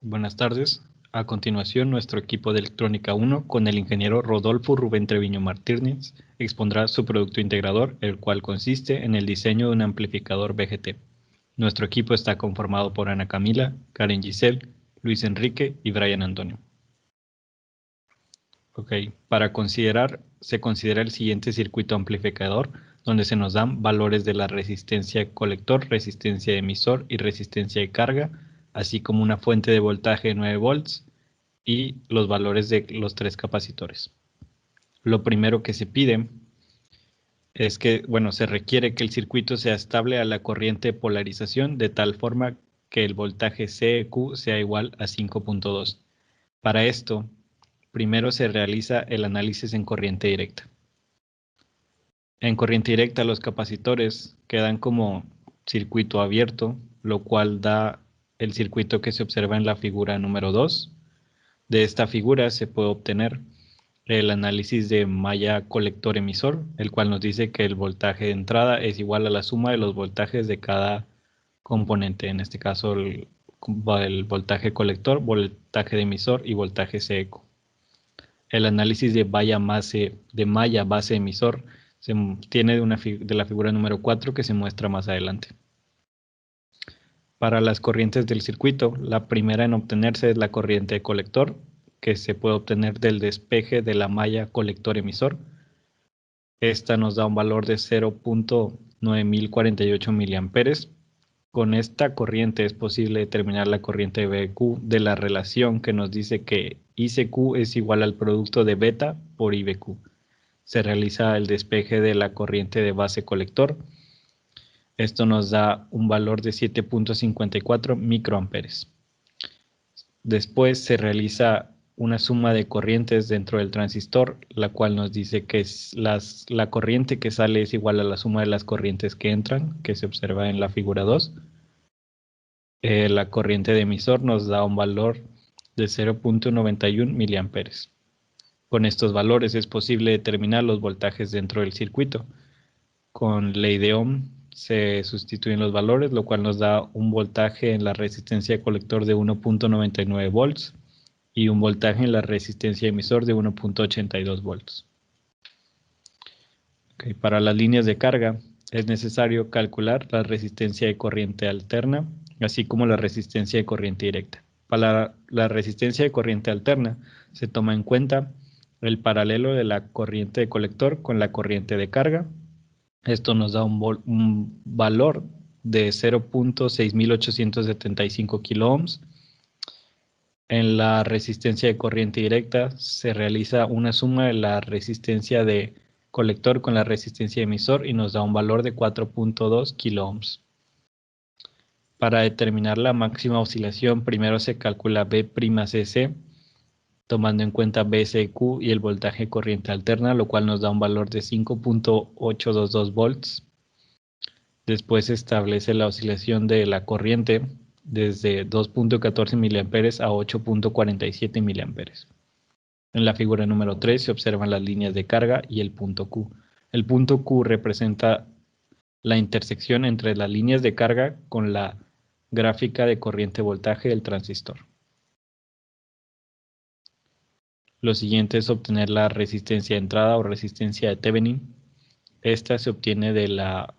Buenas tardes. A continuación, nuestro equipo de Electrónica 1 con el ingeniero Rodolfo Rubén Treviño Martínez expondrá su producto integrador, el cual consiste en el diseño de un amplificador VGT. Nuestro equipo está conformado por Ana Camila, Karen Giselle, Luis Enrique y Brian Antonio. Se considera el siguiente circuito amplificador, donde se nos dan valores de la resistencia colector, resistencia de emisor y resistencia de carga, así como una fuente de voltaje de 9 volts y los valores de los tres capacitores. Lo primero que se pide es que, se requiere que el circuito sea estable a la corriente de polarización de tal forma que el voltaje CEQ sea igual a 5.2. Para esto, primero se realiza el análisis en corriente directa. En corriente directa los capacitores quedan como circuito abierto, lo cual da el circuito que se observa en la figura número 2. De esta figura se puede obtener el análisis de malla colector emisor, el cual nos dice que el voltaje de entrada es igual a la suma de los voltajes de cada componente, en este caso el voltaje colector, voltaje de emisor y voltaje CEQ. El análisis de malla base emisor se tiene de la figura número 4 que se muestra más adelante. Para las corrientes del circuito, la primera en obtenerse es la corriente de colector, que se puede obtener del despeje de la malla colector emisor. Esta nos da un valor de 0.9048 miliamperes. Con esta corriente es posible determinar la corriente BQ de la relación que nos dice que ICQ es igual al producto de beta por IBQ. Se realiza el despeje de la corriente de base colector. Esto nos da un valor de 7.54 microamperes. Después se realiza una suma de corrientes dentro del transistor, la cual nos dice que la corriente que sale es igual a la suma de las corrientes que entran, que se observa en la figura 2. La corriente de emisor nos da un valor de 0.91 miliamperes. Con estos valores es posible determinar los voltajes dentro del circuito. Con ley de Ohm se sustituyen los valores, lo cual nos da un voltaje en la resistencia de colector de 1.99 volts y un voltaje en la resistencia emisor de 1.82 volts. Para las líneas de carga es necesario calcular la resistencia de corriente alterna, así como la resistencia de corriente directa. Para la resistencia de corriente alterna se toma en cuenta el paralelo de la corriente de colector con la corriente de carga. Esto nos da un valor de 0.6875 kiloohms. En la resistencia de corriente directa se realiza una suma de la resistencia de colector con la resistencia de emisor y nos da un valor de 4.2 kiloohms. Para determinar la máxima oscilación, primero se calcula B'Cc, tomando en cuenta BCQ y el voltaje corriente alterna, lo cual nos da un valor de 5.822 volts. Después se establece la oscilación de la corriente desde 2.14 miliamperes a 8.47 miliamperes. En la figura número 3 se observan las líneas de carga y el punto Q. El punto Q representa la intersección entre las líneas de carga con la gráfica de corriente-voltaje del transistor. Lo siguiente es obtener la resistencia de entrada o resistencia de Thevenin. Esta se obtiene de la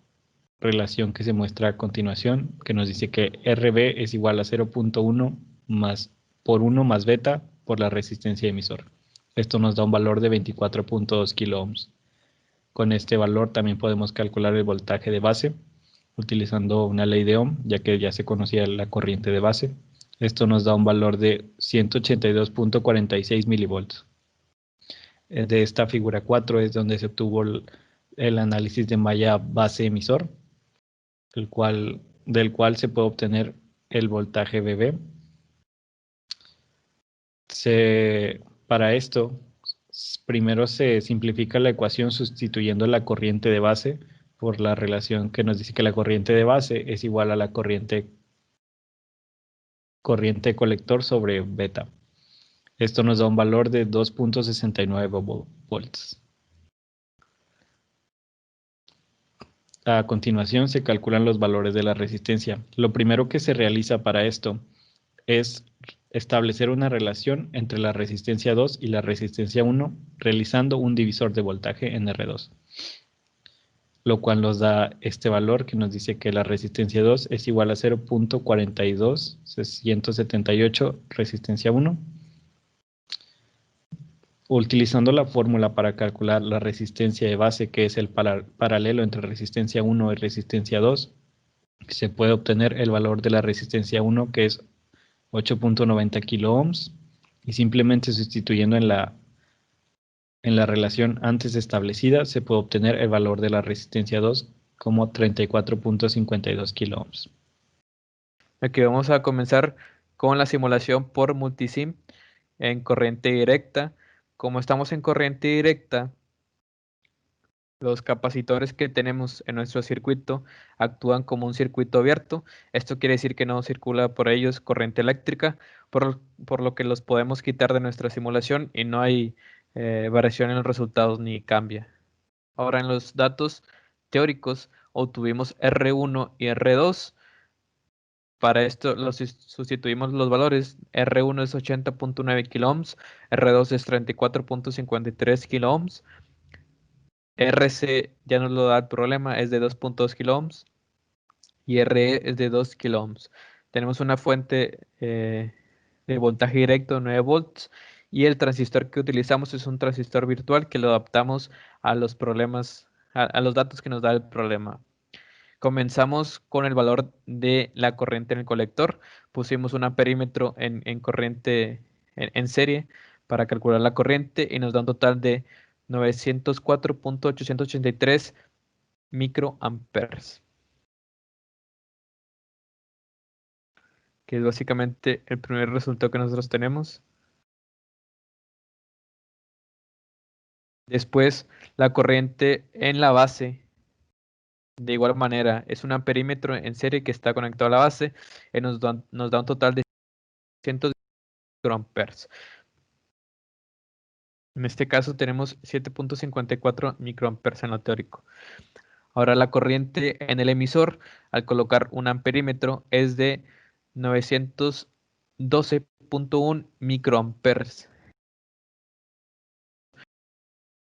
relación que se muestra a continuación, que nos dice que RB es igual a 0.1 por 1 más beta por la resistencia de emisor. Esto nos da un valor de 24.2 kiloohms. Con este valor también podemos calcular el voltaje de base utilizando una ley de Ohm, ya que ya se conocía la corriente de base. Esto nos da un valor de 182.46 milivolts. De esta figura 4 es donde se obtuvo el análisis de malla base emisor, del cual se puede obtener el voltaje BB. Para esto, primero se simplifica la ecuación sustituyendo la corriente de base por la relación que nos dice que la corriente de base es igual a la corriente colector sobre beta. Esto nos da un valor de 2.69 volts. A continuación se calculan los valores de la resistencia. Lo primero que se realiza para esto es establecer una relación entre la resistencia 2 y la resistencia 1 realizando un divisor de voltaje en R2, lo cual nos da este valor que nos dice que la resistencia 2 es igual a 0.42678 resistencia 1. Utilizando la fórmula para calcular la resistencia de base, que es el paralelo entre resistencia 1 y resistencia 2, se puede obtener el valor de la resistencia 1, que es 8.90 kiloohms, y simplemente sustituyendo en la relación antes establecida, se puede obtener el valor de la resistencia 2 como 34.52 kiloohms. Aquí vamos a comenzar con la simulación por multisim en corriente directa. Como estamos en corriente directa, los capacitores que tenemos en nuestro circuito actúan como un circuito abierto. Esto quiere decir que no circula por ellos corriente eléctrica, por lo que los podemos quitar de nuestra simulación y no hay variación en los resultados ni cambia. Ahora en los datos teóricos obtuvimos R1 y R2. Para esto sustituimos los valores. R1 es 80.9 kiloohms, R2 es 34.53 kiloohms. RC ya nos lo da el problema, es de 2.2 kiloohms y RE es de 2 kiloohms. Tenemos una fuente de voltaje directo de 9 volts y el transistor que utilizamos es un transistor virtual que lo adaptamos a los problemas, a los datos que nos da el problema. Comenzamos con el valor de la corriente en el colector. Pusimos un amperímetro en corriente en serie para calcular la corriente y nos da un total de 904.883 microamperes, que es básicamente el primer resultado que nosotros tenemos. Después, la corriente en la base, de igual manera, es un amperímetro en serie que está conectado a la base y nos da un total de 100 microamperes. En este caso tenemos 7.54 microamperes en lo teórico. Ahora la corriente en el emisor, al colocar un amperímetro, es de 912.1 microamperes.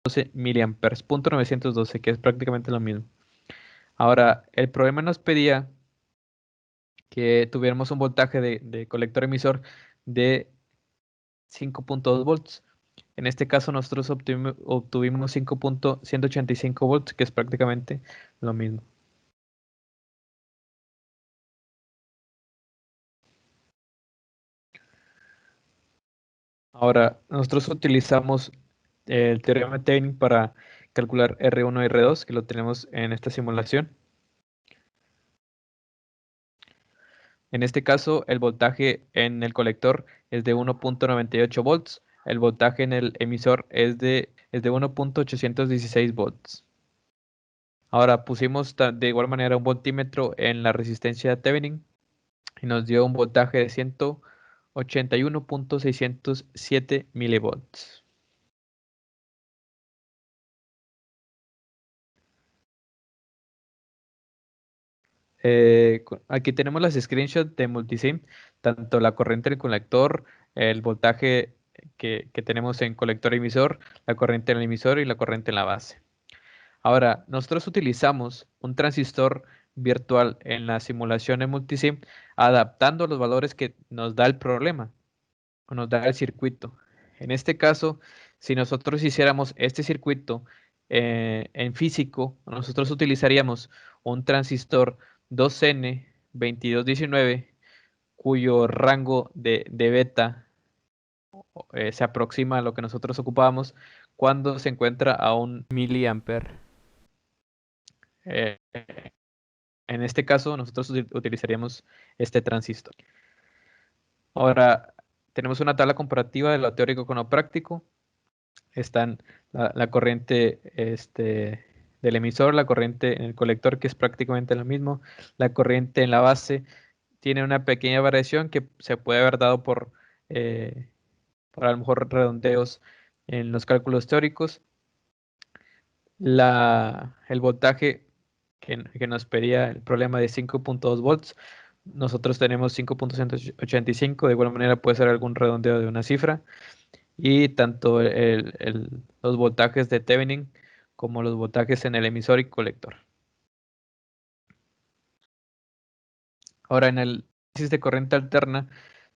12 miliamperes, punto 912, que es prácticamente lo mismo. Ahora, el problema nos pedía que tuviéramos un voltaje de colector emisor de 5.2 volts. En este caso nosotros obtuvimos 5.185 volts, que es prácticamente lo mismo. Ahora, nosotros utilizamos el teorema de Thevenin para calcular R1 y R2, que lo tenemos en esta simulación. En este caso, el voltaje en el colector es de 1.98 volts. El voltaje en el emisor es de 1.816 volts. Ahora pusimos de igual manera un voltímetro en la resistencia de Thevenin y nos dio un voltaje de 181.607 milivolts. Aquí tenemos las screenshots de multisim, tanto la corriente del colector, el voltaje que tenemos en colector emisor, la corriente en el emisor y la corriente en la base. Ahora, nosotros utilizamos un transistor virtual en la simulación de multisim, adaptando los valores que nos da el problema, o nos da el circuito. En este caso, si nosotros hiciéramos este circuito en físico, nosotros utilizaríamos un transistor 2N2219, cuyo rango de beta se aproxima a lo que nosotros ocupábamos cuando se encuentra a 1 miliampere. En este caso, nosotros utilizaríamos este transistor. Ahora, tenemos una tabla comparativa de lo teórico con lo práctico. Están la corriente del emisor, la corriente en el colector, que es prácticamente lo mismo, la corriente en la base tiene una pequeña variación que se puede haber dado por a lo mejor redondeos en los cálculos teóricos. El voltaje que nos pedía el problema de 5.2 volts nosotros tenemos 5.185, de igual manera puede ser algún redondeo de una cifra, y tanto los voltajes de Thevenin como los voltajes en el emisor y colector. Ahora, en el análisis de corriente alterna,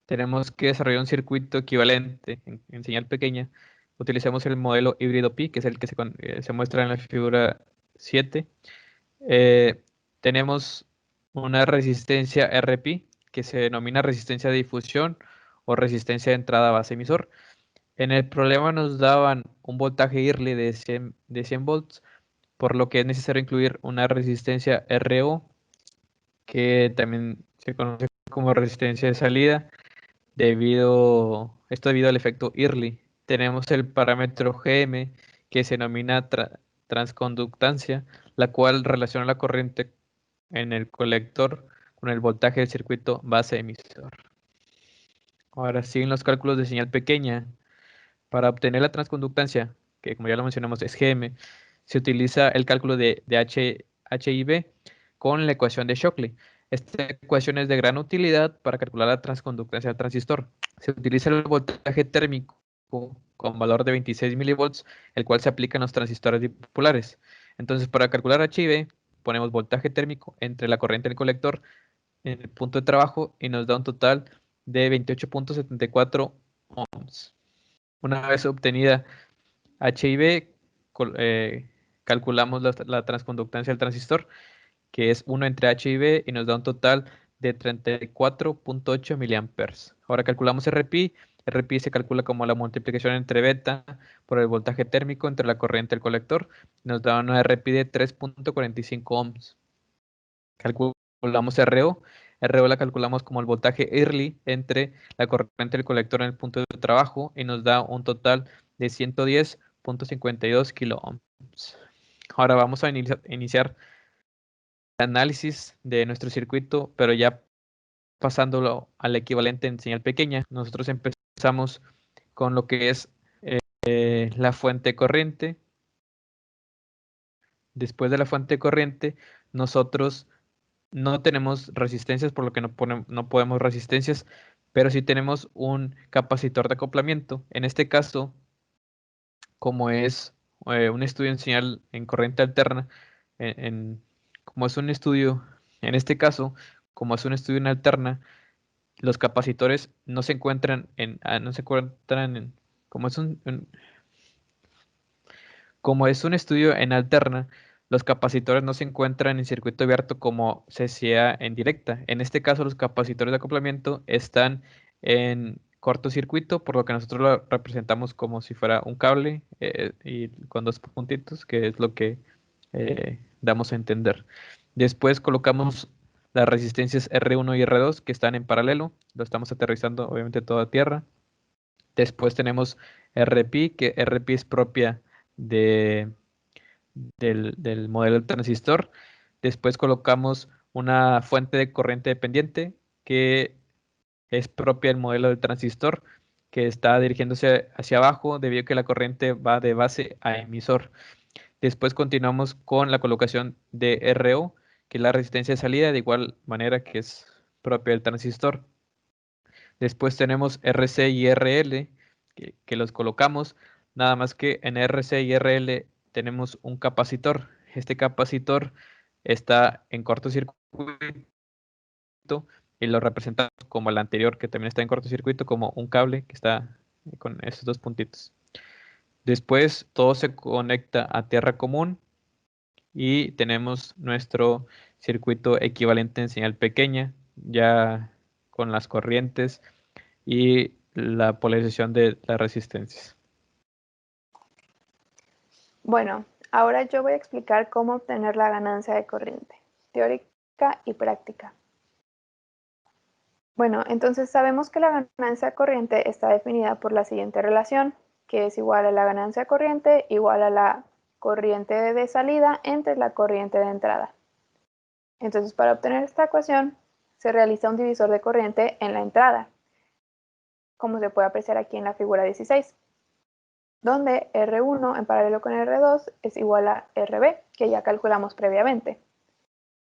tenemos que desarrollar un circuito equivalente en señal pequeña. Utilizamos el modelo híbrido pi, que es el que se muestra en la figura 7. Tenemos una resistencia RP, que se denomina resistencia de difusión o resistencia de entrada a base emisor. En el problema nos daban un voltaje IRLI de 100 volts, por lo que es necesario incluir una resistencia RO, que también se conoce como resistencia de salida, esto debido al efecto IRLI. Tenemos el parámetro GM, que se denomina transconductancia, la cual relaciona la corriente en el colector con el voltaje del circuito base emisor. Ahora siguen los cálculos de señal pequeña. Para obtener la transconductancia, que como ya lo mencionamos es GM, se utiliza el cálculo de HIV con la ecuación de Shockley. Esta ecuación es de gran utilidad para calcular la transconductancia del transistor. Se utiliza el voltaje térmico con valor de 26 milivolts, el cual se aplica en los transistores bipolares. Entonces, para calcular HIV, ponemos voltaje térmico entre la corriente del colector en el punto de trabajo y nos da un total de 28.74 ohms. Una vez obtenida HIV, calculamos la transconductancia del transistor, que es 1 entre HIV y nos da un total de 34.8 miliamperes. Ahora calculamos RPI. RPI se calcula como la multiplicación entre beta por el voltaje térmico entre la corriente del colector. Nos da una RPI de 3.45 ohms. Calculamos RO. RO la calculamos como el voltaje early entre la corriente del colector en el punto de trabajo y nos da un total de 110.52 kilo ohms. Ahora vamos a iniciar el análisis de nuestro circuito, pero ya pasándolo al equivalente en señal pequeña. Nosotros empezamos con lo que es la fuente corriente. Después de la fuente corriente, nosotros no tenemos resistencias, por lo que no podemos resistencias, pero sí tenemos un capacitor de acoplamiento. En este caso, como es un estudio en señal en corriente alterna, como es un estudio, en este caso, como es un estudio en alterna, los capacitores no se encuentran no se encuentran como es un estudio en alterna, los capacitores no se encuentran en circuito abierto como se hacía en directa. En este caso, los capacitores de acoplamiento están en cortocircuito, por lo que nosotros lo representamos como si fuera un cable y con dos puntitos, que es lo que damos a entender. Después colocamos las resistencias R1 y R2 que están en paralelo. Lo estamos aterrizando obviamente todo a tierra. Después tenemos RPI, que RPI es propia del modelo del transistor. Después colocamos una fuente de corriente dependiente que es propia del modelo del transistor, que está dirigiéndose hacia abajo debido a que la corriente va de base a emisor. Después continuamos con la colocación de RO, que es la resistencia de salida, de igual manera que es propia del transistor. Después tenemos RC y RL, que los colocamos, nada más que en RC y RL tenemos un capacitor. Este capacitor está en cortocircuito y lo representamos como el anterior, que también está en cortocircuito, como un cable que está con esos dos puntitos. Después todo se conecta a tierra común y tenemos nuestro circuito equivalente en señal pequeña, ya con las corrientes y la polarización de las resistencias. Bueno, ahora yo voy a explicar cómo obtener la ganancia de corriente, teórica y práctica. Bueno, entonces sabemos que la ganancia de corriente está definida por la siguiente relación, que es igual a la ganancia de corriente igual a la corriente de salida entre la corriente de entrada. Entonces, para obtener esta ecuación, se realiza un divisor de corriente en la entrada, como se puede apreciar aquí en la figura 16, donde R1 en paralelo con R2 es igual a RB, que ya calculamos previamente.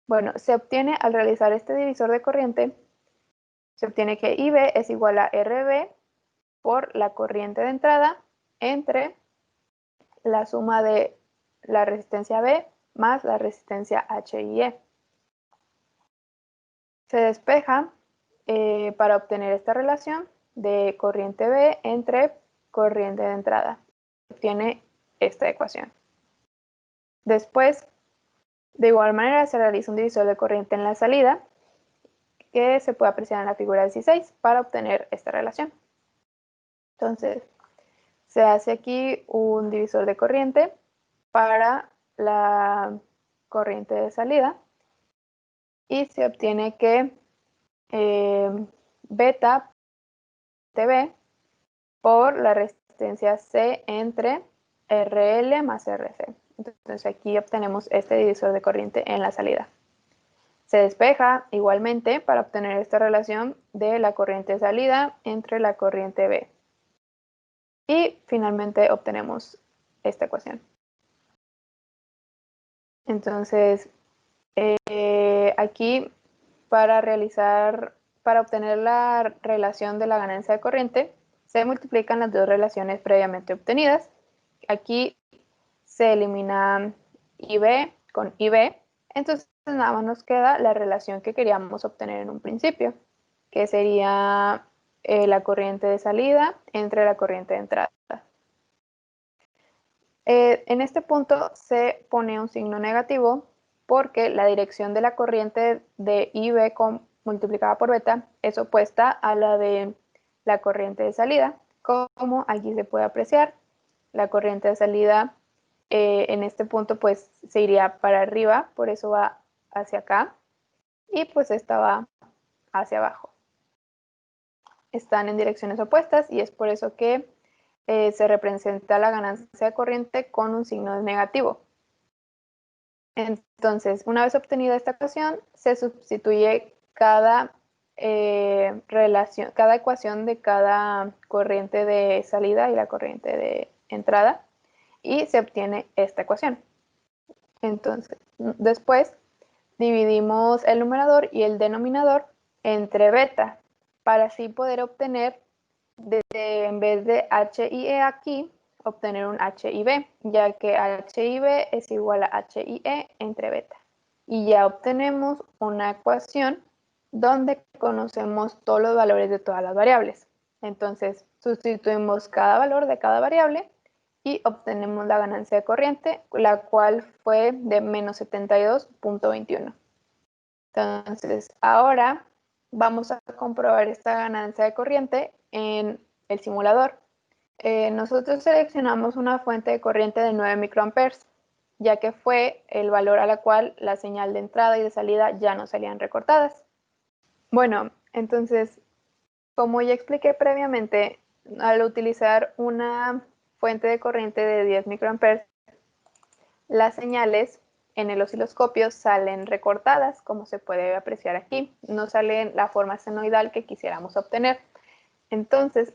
Bueno, se obtiene al realizar este divisor de corriente, se obtiene que IB es igual a RB por la corriente de entrada entre la suma de la resistencia B más la resistencia HIE. Se despeja para obtener esta relación de corriente B entre corriente de entrada. Se obtiene esta ecuación. Después, de igual manera, se realiza un divisor de corriente en la salida que se puede apreciar en la figura 16 para obtener esta relación. Entonces, se hace aquí un divisor de corriente para la corriente de salida y se obtiene que beta TB por la resistencia C entre RL más RC. Entonces aquí obtenemos este divisor de corriente en la salida. Se despeja igualmente para obtener esta relación de la corriente de salida entre la corriente B. Y finalmente obtenemos esta ecuación. Entonces, aquí para obtener la relación de la ganancia de corriente, se multiplican las dos relaciones previamente obtenidas. Aquí se elimina IB con IB, entonces nada más nos queda la relación que queríamos obtener en un principio, que sería la corriente de salida entre la corriente de entrada. En este punto se pone un signo negativo porque la dirección de la corriente de IB multiplicada por beta es opuesta a la de la corriente de salida. Como aquí se puede apreciar, la corriente de salida en este punto pues se iría para arriba, por eso va hacia acá, y pues esta va hacia abajo. Están en direcciones opuestas y es por eso que se representa la ganancia de corriente con un signo negativo. Entonces, una vez obtenida esta ecuación, se sustituye cada ecuación de cada corriente de salida y la corriente de entrada y se obtiene esta ecuación. Entonces, después dividimos el numerador y el denominador entre beta para así poder obtener, en vez de HIE aquí, obtener un HIB, ya que HIB es igual a HIE entre beta. Y ya obtenemos una ecuación donde conocemos todos los valores de todas las variables. Entonces, sustituimos cada valor de cada variable y obtenemos la ganancia de corriente, la cual fue de menos 72.21. Entonces, ahora vamos a comprobar esta ganancia de corriente en el simulador. Nosotros seleccionamos una fuente de corriente de 9 microamperes, ya que fue el valor a la cual la señal de entrada y de salida ya no salían recortadas. Bueno, entonces, como ya expliqué previamente, al utilizar una fuente de corriente de 10 microamperes, las señales en el osciloscopio salen recortadas, como se puede apreciar aquí. No sale en la forma senoidal que quisiéramos obtener. Entonces,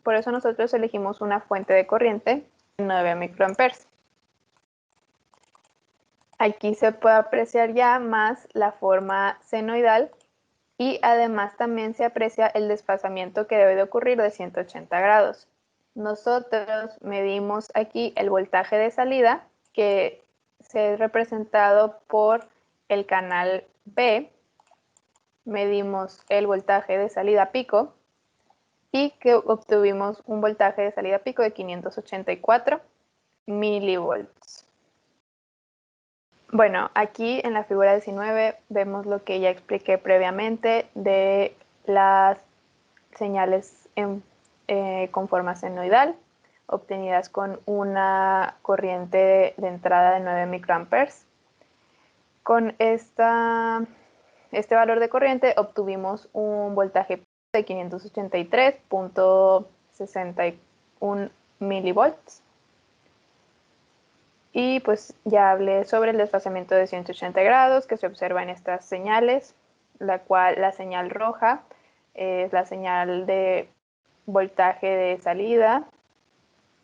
por eso nosotros elegimos una fuente de corriente de 9 microamperes. Aquí se puede apreciar ya más la forma senoidal y además también se aprecia el desfasamiento que debe de ocurrir de 180 grados. Nosotros medimos aquí el voltaje de salida, que se es representado por el canal B. Medimos el voltaje de salida pico y que obtuvimos un voltaje de salida pico de 584 milivolts. Bueno, aquí en la figura 19 vemos lo que ya expliqué previamente de las señales con forma senoidal obtenidas con una corriente de entrada de 9 microamperes. Con este valor de corriente obtuvimos un voltaje de 583.61 milivolts. Y pues ya hablé sobre el desfasamiento de 180 grados que se observa en estas señales, la cual la señal roja es la señal de voltaje de salida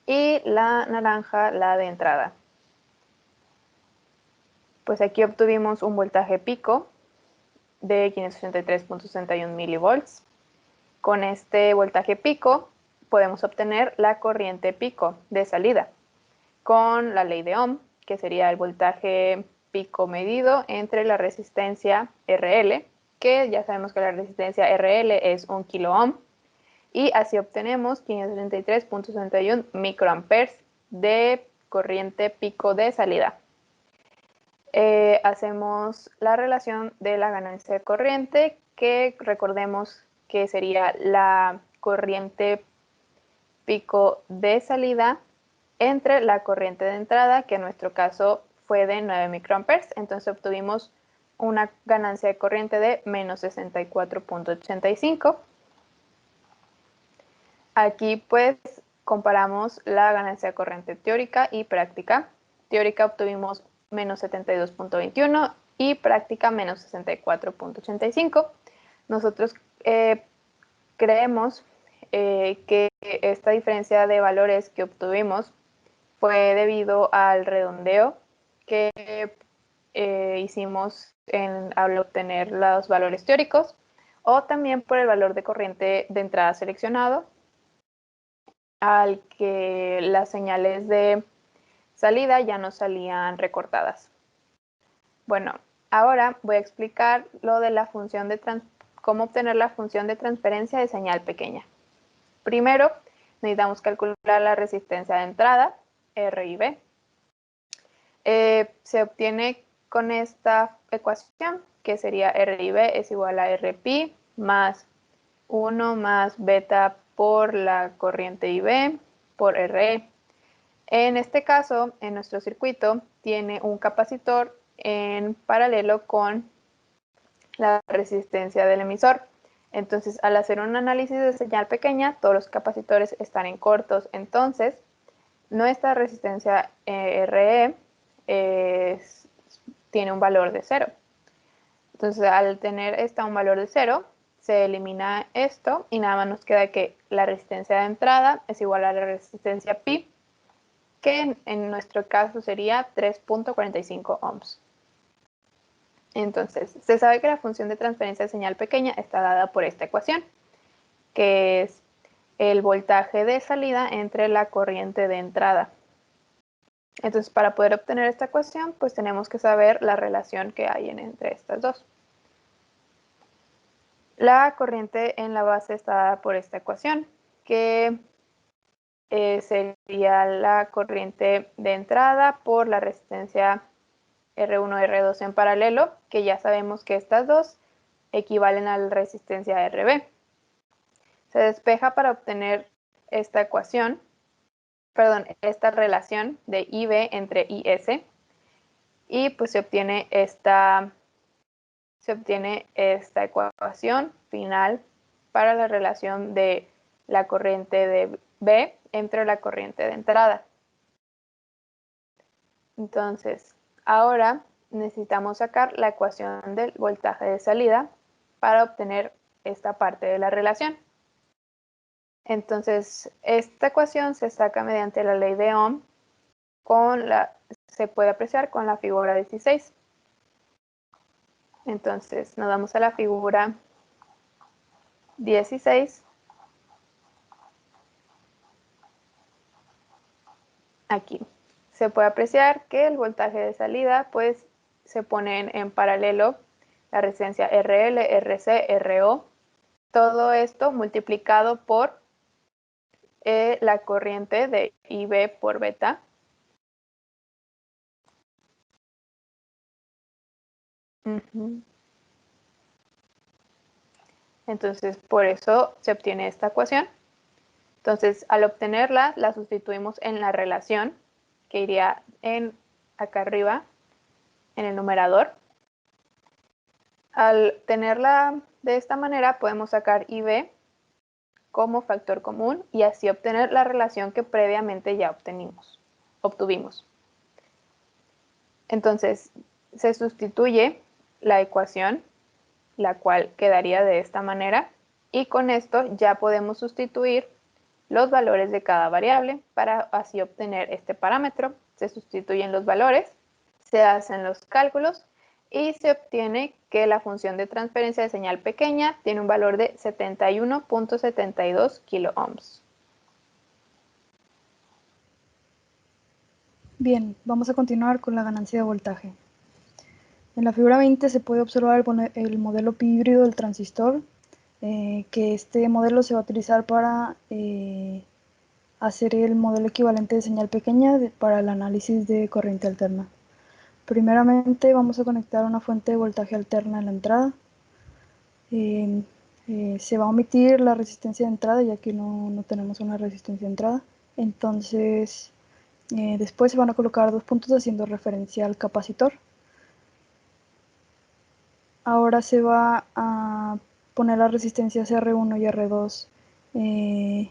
y la naranja la de entrada. Pues aquí obtuvimos un voltaje pico de 583.61 milivolts. Con este voltaje pico podemos obtener la corriente pico de salida con la ley de Ohm, que sería el voltaje pico medido entre la resistencia RL, que ya sabemos que la resistencia RL es 1 kilo ohm, y así obtenemos 533.61 microamperes de corriente pico de salida. Hacemos la relación de la ganancia de corriente, que recordemos que sería la corriente pico de salida entre la corriente de entrada, que en nuestro caso fue de 9 microamperes. Entonces obtuvimos una ganancia de corriente de menos 64.85. Aquí pues comparamos la ganancia de corriente teórica y práctica. Teórica obtuvimos menos 72.21 y práctica menos 64.85. Nosotros creemos que esta diferencia de valores que obtuvimos fue debido al redondeo que hicimos al obtener los valores teóricos, o también por el valor de corriente de entrada seleccionado, al que las señales de salida ya no salían recortadas. Bueno, ahora voy a explicar lo de la función de cómo obtener la función de transferencia de señal pequeña. Primero, necesitamos calcular la resistencia de entrada, R y B. Se obtiene con esta ecuación, que sería R y B es igual a Rpi más 1 más beta por la corriente IB por RE. En este caso, en nuestro circuito, tiene un capacitor en paralelo con la resistencia del emisor. Entonces, al hacer un análisis de señal pequeña, todos los capacitores están en cortos. Entonces, nuestra resistencia RE tiene un valor de 0. Entonces, al tener un valor de 0, se elimina esto y nada más nos queda que la resistencia de entrada es igual a la resistencia pi, que en nuestro caso sería 3.45 ohms. Entonces, se sabe que la función de transferencia de señal pequeña está dada por esta ecuación, que es el voltaje de salida entre la corriente de entrada. Entonces, para poder obtener esta ecuación, pues tenemos que saber la relación que hay entre estas dos. La corriente en la base está dada por esta ecuación, que sería la corriente de entrada por la resistencia R1, R2 en paralelo, que ya sabemos que estas dos equivalen a la resistencia RB. Se despeja para obtener esta ecuación, esta relación de IB entre IS, y pues se obtiene esta ecuación final para la relación de la corriente de B entre la corriente de entrada. Entonces, ahora necesitamos sacar la ecuación del voltaje de salida para obtener esta parte de la relación. Entonces, esta ecuación se saca mediante la ley de Ohm, se puede apreciar con la figura 16. Entonces, nos vamos a la figura 16. Aquí se puede apreciar que el voltaje de salida, pues, se ponen en paralelo la resistencia RL, RC, RO. Todo esto multiplicado por la corriente de IB por beta. Entonces, por eso se obtiene esta ecuación. Entonces, al obtenerla, la sustituimos en la relación, que iría acá arriba, en el numerador. Al tenerla de esta manera, podemos sacar IB como factor común y así obtener la relación que previamente ya obtuvimos. Entonces, se sustituye la ecuación, la cual quedaría de esta manera, y con esto ya podemos sustituir los valores de cada variable para así obtener este parámetro. Se sustituyen los valores, Se hacen los cálculos y se obtiene que la función de transferencia de señal pequeña tiene un valor de 71.72 kiloohms. Bien, vamos a continuar con la ganancia de voltaje. En la figura 20 se puede observar el modelo pi híbrido del transistor, que este modelo se va a utilizar para hacer el modelo equivalente de señal pequeña para el análisis de corriente alterna. Primeramente vamos a conectar una fuente de voltaje alterna en la entrada. Se va a omitir la resistencia de entrada, ya que no tenemos una resistencia de entrada. Entonces, después se van a colocar dos puntos haciendo referencia al capacitor. Ahora se va a poner las resistencias R1 y R2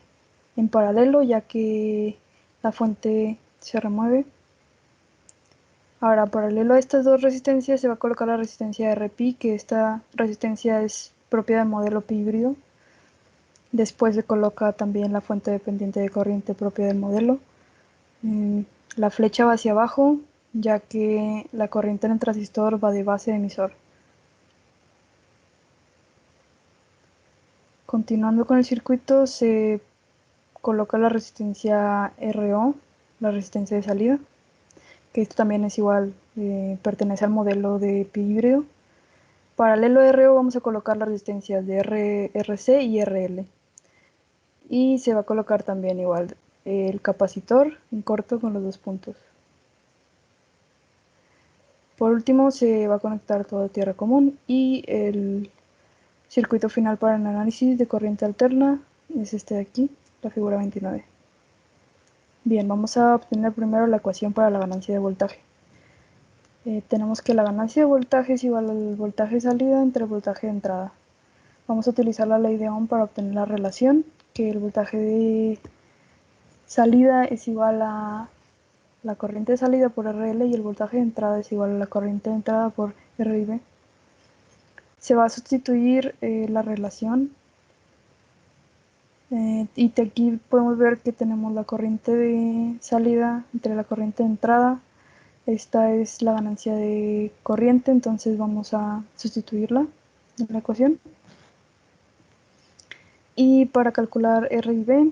en paralelo, ya que la fuente se remueve. Ahora, paralelo a estas dos resistencias se va a colocar la resistencia RPi, que esta resistencia es propia del modelo pi híbrido. Después se coloca también la fuente dependiente de corriente propia del modelo. La flecha va hacia abajo, ya que la corriente en el transistor va de base a emisor. Continuando con el circuito, se coloca la resistencia RO, la resistencia de salida, que esto también es igual, pertenece al modelo de pi híbrido. Paralelo a RO vamos a colocar las resistencias de RC y RL. Y se va a colocar también igual el capacitor en corto con los dos puntos. Por último se va a conectar toda tierra común y el circuito final para el análisis de corriente alterna es este de aquí, la figura 29. Bien, vamos a obtener primero la ecuación para la ganancia de voltaje. Tenemos que la ganancia de voltaje es igual al voltaje de salida entre el voltaje de entrada. Vamos a utilizar la ley de Ohm para obtener la relación, que el voltaje de salida es igual a la corriente de salida por RL y el voltaje de entrada es igual a la corriente de entrada por RIB. Se va a sustituir la relación y de aquí podemos ver que tenemos la corriente de salida entre la corriente de entrada. Esta es la ganancia de corriente, entonces vamos a sustituirla en la ecuación. Y para calcular R y B,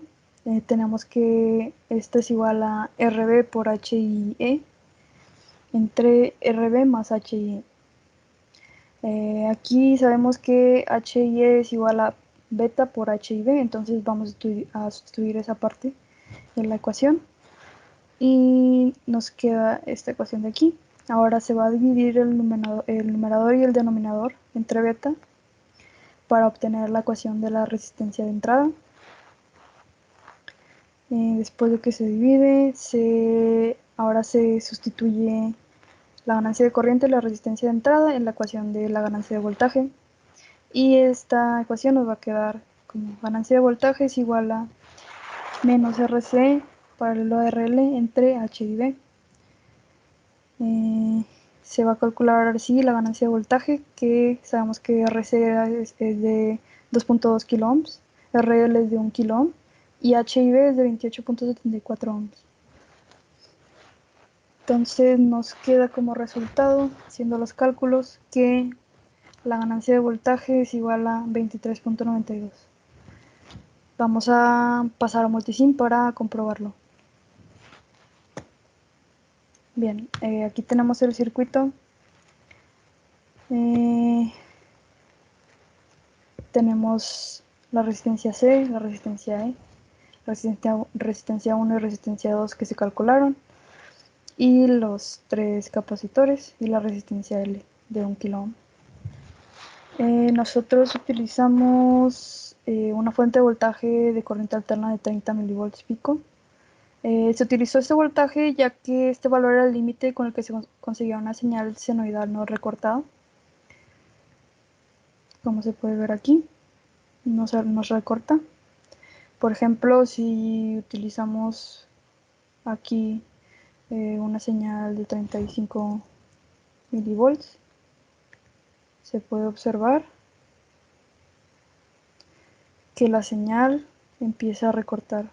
tenemos que esta es igual a RB por HIE entre RB más HIE. Aquí sabemos que HIE es igual a beta por HIB, entonces vamos a sustituir esa parte de la ecuación y nos queda esta ecuación de aquí. Ahora se va a dividir el numerador y el denominador entre beta para obtener la ecuación de la resistencia de entrada. Después de que se divide, ahora se sustituye la ganancia de corriente y la resistencia de entrada en la ecuación de la ganancia de voltaje. Y esta ecuación nos va a quedar como ganancia de voltaje es igual a menos RC paralelo a RL entre H y B. Se va a calcular así la ganancia de voltaje, que sabemos que RC es de 2.2 kiloohms, RL es de 1 kiloohm y HIB es de 28.74 ohms. Entonces nos queda como resultado, haciendo los cálculos, que la ganancia de voltaje es igual a 23.92. Vamos a pasar a multisim para comprobarlo. Bien, aquí tenemos el circuito. Tenemos la resistencia C, la resistencia E, resistencia 1 y resistencia 2 que se calcularon, y los tres capacitores y la resistencia L de 1 kiloohm. Nosotros utilizamos una fuente de voltaje de corriente alterna de 30 milivolts pico. Se utilizó este voltaje ya que este valor era el límite con el que se conseguía una señal senoidal no recortada. Como se puede ver aquí, nos recorta. Por ejemplo, si utilizamos aquí una señal de 35 milivolts, se puede observar que la señal empieza a recortar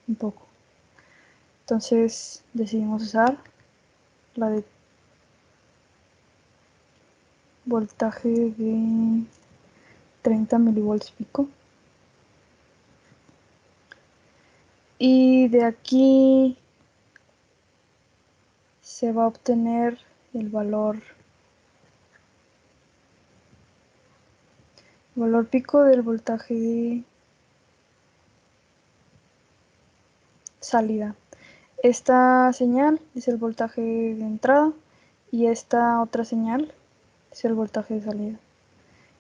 un poco. Entonces decidimos usar la de voltaje de 30 milivolts pico. Y de aquí se va a obtener el valor pico del voltaje de salida. Esta señal es el voltaje de entrada y esta otra señal es el voltaje de salida,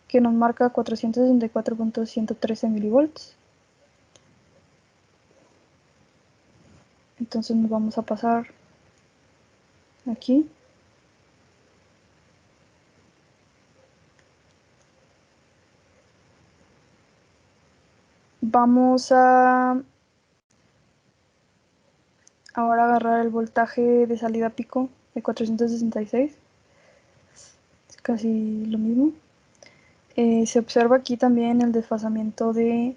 que nos marca 464.113 milivolts. Entonces nos vamos a pasar aquí. Vamos a ahora agarrar el voltaje de salida pico de 466. Es casi lo mismo. Se observa aquí también el desfasamiento de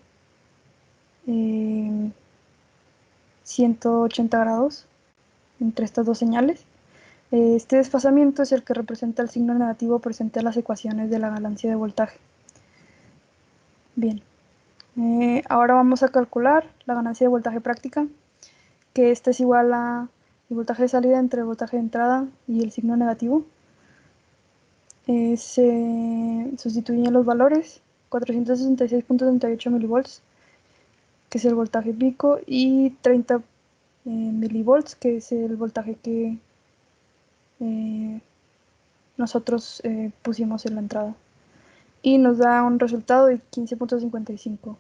180 grados entre estas dos señales. Este desfasamiento es el que representa el signo negativo presente en las ecuaciones de la ganancia de voltaje. Bien, ahora vamos a calcular la ganancia de voltaje práctica, que esta es igual a el voltaje de salida entre el voltaje de entrada y el signo negativo. Se sustituyen los valores, 466.38 milivolts, que es el voltaje pico, y 30 milivolts, que es el voltaje que nosotros pusimos en la entrada. Y nos da un resultado de 15.55.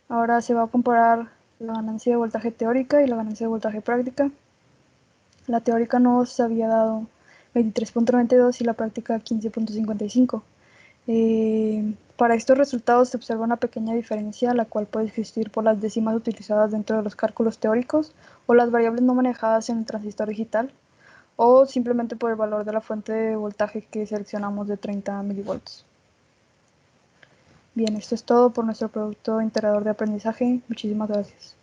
Ahora se va a comparar la ganancia de voltaje teórica y la ganancia de voltaje práctica. La teórica nos había dado 23.92 y la práctica 15.55. Para estos resultados se observa una pequeña diferencia, la cual puede existir por las décimas utilizadas dentro de los cálculos teóricos o las variables no manejadas en el transistor digital, o simplemente por el valor de la fuente de voltaje que seleccionamos de 30 milivolts. Bien, esto es todo por nuestro producto integrador de aprendizaje. Muchísimas gracias.